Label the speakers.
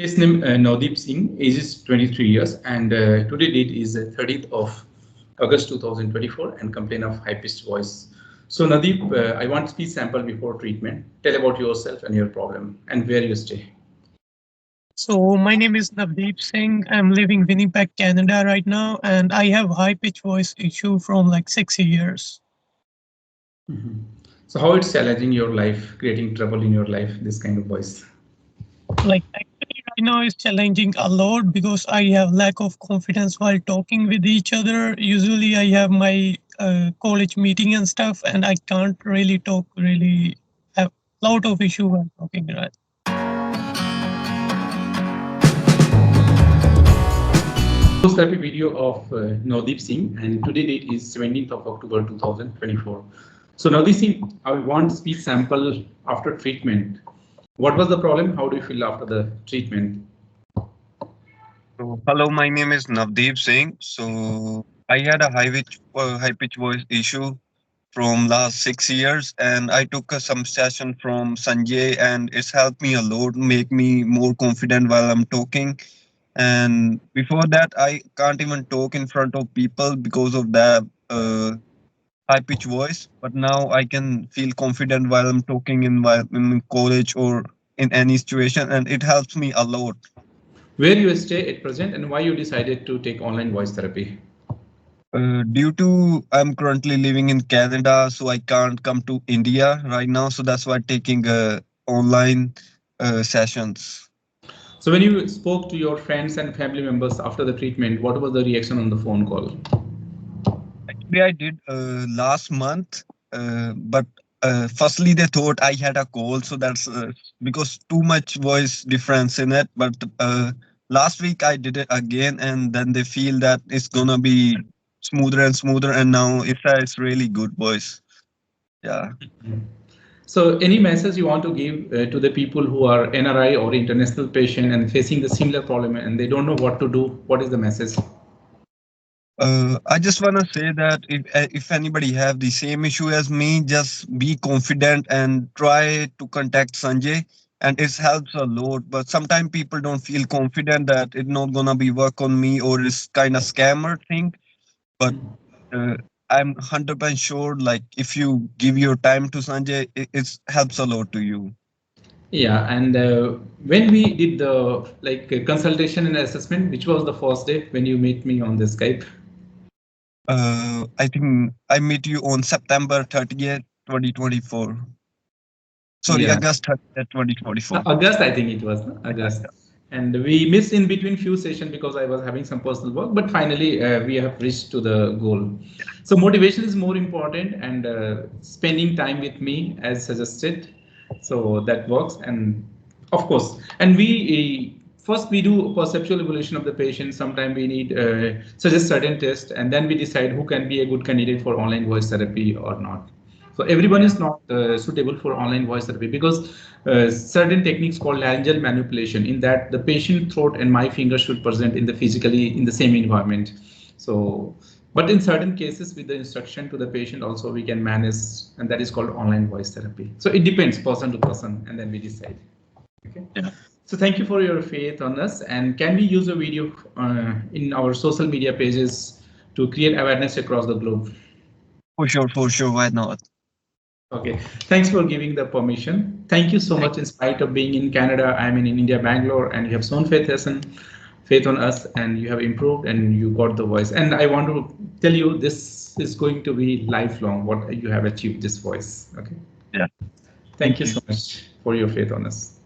Speaker 1: His name Navdeep Singh, age is 23 years, and today date is 30th of August 2024, and complain of high-pitched voice. So Nadeep, I want speech sample before treatment. Tell about yourself and your problem and where you stay.
Speaker 2: So my name is Navdeep Singh. I'm living Winnipeg, Canada right now, and I have high pitch voice issue from like 6 years.
Speaker 1: So how it's challenging your life, creating trouble in your life, this kind of voice?
Speaker 2: Like actually right now is challenging a lot because I have lack of confidence while talking with each other. Usually I have my college meeting and stuff, and I can't really talk. Really have lot of issue while talking. Right.
Speaker 1: Therapy video of Navdeep Singh, and today date is 17th of October 2024. So Navdeep Singh, I want speech sample after treatment. What was the problem? How do you feel after the treatment?
Speaker 3: So, hello, my name is Navdeep Singh. So I had a high pitch voice issue from last 6 years, and I took some session from Sanjay, and it's helped me a lot, make me more confident while I'm talking. And before that, I can't even talk in front of people because of that high pitch voice. But now I can feel confident while I'm talking while in college or in any situation, and it helps me a lot.
Speaker 1: Where you stay at present and why you decided to take online voice therapy?
Speaker 3: Due to I'm currently living in Canada, so I can't come to India right now. So that's why taking online sessions.
Speaker 1: So when you spoke to your friends and family members after the treatment, what was the reaction on the phone call?
Speaker 3: Actually, I did last month, but firstly they thought I had a cold, so that's because too much voice difference in it. But last week I did it again, and then they feel that it's gonna be smoother and smoother, and now it's really good voice. Yeah.
Speaker 1: So any message you want to give to the people who are NRI or international patient and facing the similar problem and they don't know what to do? What is the message?
Speaker 3: I just want to say that if anybody have the same issue as me, just be confident and try to contact Sanjay, and it helps a lot. But sometimes people don't feel confident that it's not gonna be work on me or it's kind of scammer thing. But uh, I'm 100% sure, like if you give your time to Sanjay, it helps a lot to you.
Speaker 1: Yeah, and when we did the consultation and assessment, which was the first day when you meet me on the Skype?
Speaker 3: I think I meet you on September 30th, 2024. Sorry,
Speaker 1: Yeah,
Speaker 3: August 30th, 2024.
Speaker 1: August, I think it was no? August. And we missed in between few sessions because I was having some personal work, but finally we have reached to the goal. So motivation is more important, and spending time with me as suggested. So that works, and of course, and we first we do perceptual evaluation of the patient. Sometimes we need suggest certain tests, and then we decide who can be a good candidate for online voice therapy or not. So everyone is not suitable for online voice therapy because certain techniques called laryngeal manipulation, in that the patient throat and my finger should present in the physically in the same environment. So, but in certain cases with the instruction to the patient also we can manage, and that is called online voice therapy. So it depends person to person, and then we decide. Okay.
Speaker 3: Yeah.
Speaker 1: So thank you for your faith on us. And can we use a video in our social media pages to create awareness across the globe?
Speaker 3: For sure. Why not?
Speaker 1: Okay, thanks for giving the permission. Thank you so much. In spite of being in Canada, I'm in India, Bangalore, and you have shown faith on us, and you have improved, and you got the voice. And I want to tell you, this is going to be lifelong. What you have achieved, this voice. Okay.
Speaker 3: Yeah.
Speaker 1: Thank you so much for your faith on us.